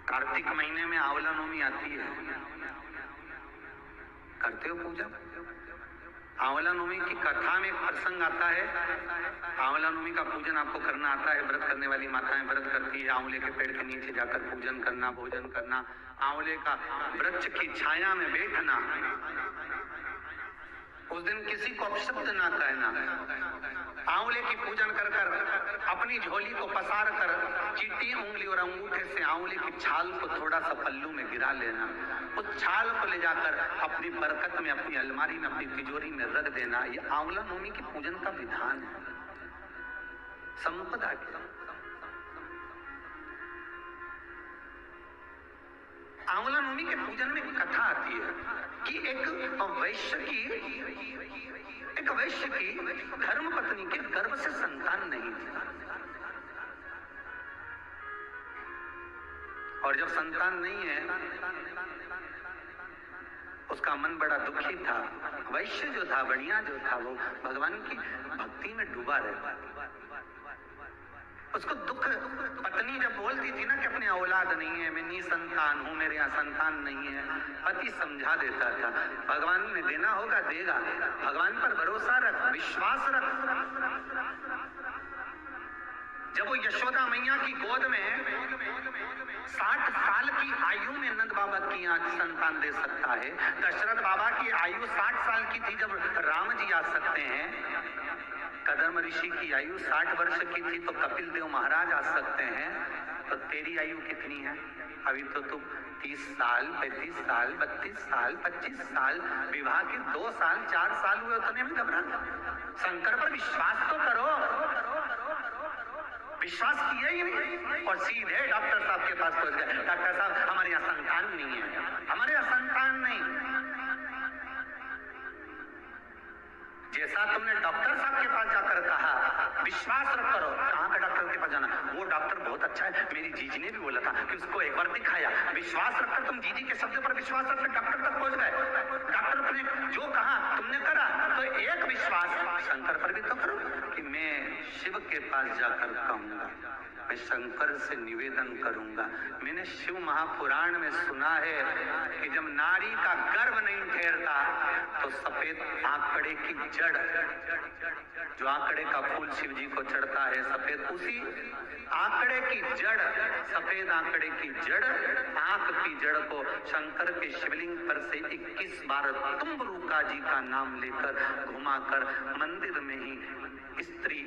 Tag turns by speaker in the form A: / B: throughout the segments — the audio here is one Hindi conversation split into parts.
A: कार्तिक महीने में आंवला नवमी आती है, करते हो पूजा? आंवला नवमी की कथा में एक प्रसंग आता है। आंवला नवमी का पूजन आपको करना आता है। व्रत करने वाली माताएं व्रत करती है, आंवले के पेड़ के नीचे जाकर पूजन करना, भोजन करना, आंवले का वृक्ष की छाया में बैठना, उस दिन किसी को अपशब्द ना कहना, आंवले की पूजन कर कर अपनी झोली को पसार कर चीटी उंगली और अंगूठे से आंवले की छाल को थोड़ा सा पल्लू में गिरा लेना, उस छाल को ले जाकर अपनी बरकत में, अपनी अलमारी में, अपनी तिजोरी में रख देना। यह आंवला नवमी की पूजन का विधान है। संपदा के आंवला नवमी के पूजन में कथा आती है कि एक वैश्य की धर्म पत्नी के गर्भ से संतान नहीं थी, और जब संतान नहीं है उसका मन बड़ा दुखी था। वैश्य जो था, बढ़िया जो था, वो भगवान की भक्ति में डूबा रहता। उसको दुख, पत्नी जब बोलती थी ना कि अपने औलाद नहीं है, मैं निसंतान हूं, मेरे यहाँ संतान नहीं है, पति समझा देता था भगवान ने देना होगा देगा, भगवान पर भरोसा रख, विश्वास रख। जब वो यशोदा मैया की गोद में 60 साल की आयु में नंद बाबा की यहाँ संतान दे सकता है, दशरथ बाबा की आयु 60 साल की थी जब राम जी आ सकते हैं, कदम ऋषि की आयु 60 वर्ष की थी तो कपिल देव महाराज आ सकते हैं, तो तेरी आयु कितनी है? अभी तो तुम 30 साल, 35 साल, 32 साल, 25 साल, विवाह के 2 साल 4 साल हुए, उतने में घबरा। शंकर पर विश्वास तो करो। विश्वास किया ही नहीं और सीधे डॉक्टर साहब के पास पहुंच गए। डॉक्टर साहब, हमारे यहाँ संतान नहीं है, हमारे यहाँ संतान नहीं। जैसा तुमने डॉक्टर साहब के पास जाकर कहा विश्वास रख करो, कहाँ का डॉक्टर के पास जाना? वो डॉक्टर बहुत अच्छा है, मेरी जीजी ने भी बोला था कि उसको एक बार दिखाया। विश्वास रखकर तुम जीजी के शब्द पर विश्वास रखकर डॉक्टर तक पहुंच गए। डॉक्टर ने जो कहा तुमने करा, तो एक विश्वास शंकर पर भी तो करो कि मैं शिव के पास जाकर कहूंगा, मैं शंकर से निवेदन करूंगा। मैंने शिव महापुराण में सुना है कि जब नारी का गर्भ नहीं ठहरता तो सफेद आंकड़े की जड़, जो आंकड़े का फूल शिव जी को चढ़ता है सफेद, उसी आंकड़े की जड़, सफेद आंकड़े की जड़, आंख की जड़ को शंकर के शिवलिंग पर से 21 बार तुम्बरुका जी का नाम लेकर घुमाकर मंदिर में ही स्त्री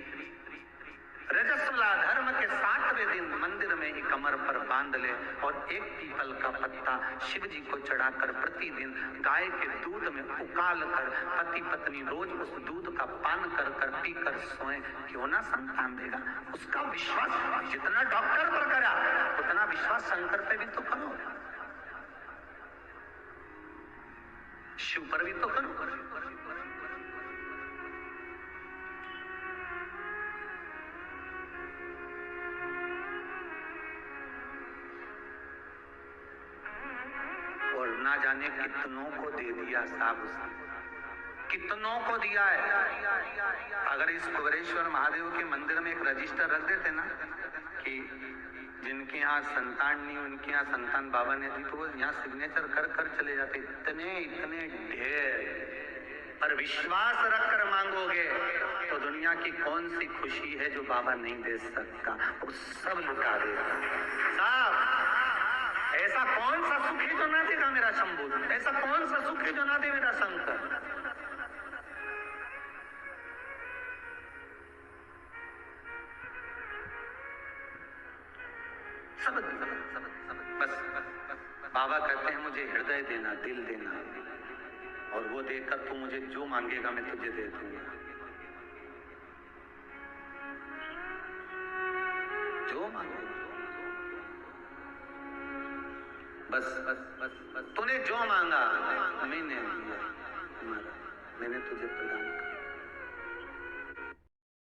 A: रजस्वला धर्म के 7वें दिन मंदिर में ही कमर पर बांध ले और एक पीपल का पत्ता शिव जी को चढ़ाकर प्रतिदिन गाय के दूध में उकाल कर पति पत्नी रोज उस दूध का पान कर कर पीकर सोए, क्यों ना संतान देगा। उसका विश्वास जितना डॉक्टर पर करा उतना विश्वास शंकर पे भी तो करो, शिव पर भी तो करो। ना जाने कितनों को दे दिया साहब, कितनों को दिया है। अगर इस कुबेरेश्वर महादेव के मंदिर में एक रजिस्टर रख देते ना कि जिनके यहाँ संतान नहीं उनके यहाँ संतान बाबा ने दी, तो वो यहाँ सिग्नेचर कर कर चले जाते। इतने इतने ढेर। पर विश्वास रखकर मांगोगे तो दुनिया की कौन सी खुशी है जो बाबा नहीं दे सकता, वो सब लुटा देगा साहब। ऐसा कौन सा सुख है जो ना देगा मेरा शंभू? ऐसा कौन सा सुख है जो ना दे मेरा शंकर? सब बस बाबा कहते हैं मुझे हृदय देना, दिल देना, और वो देकर तू मुझे जो मांगेगा मैं तुझे दे दूंगा, जो मांगेगा। बस बस बस बस तूने जो मांगा मैंने दिया, मैंने तुझे प्रदान किया।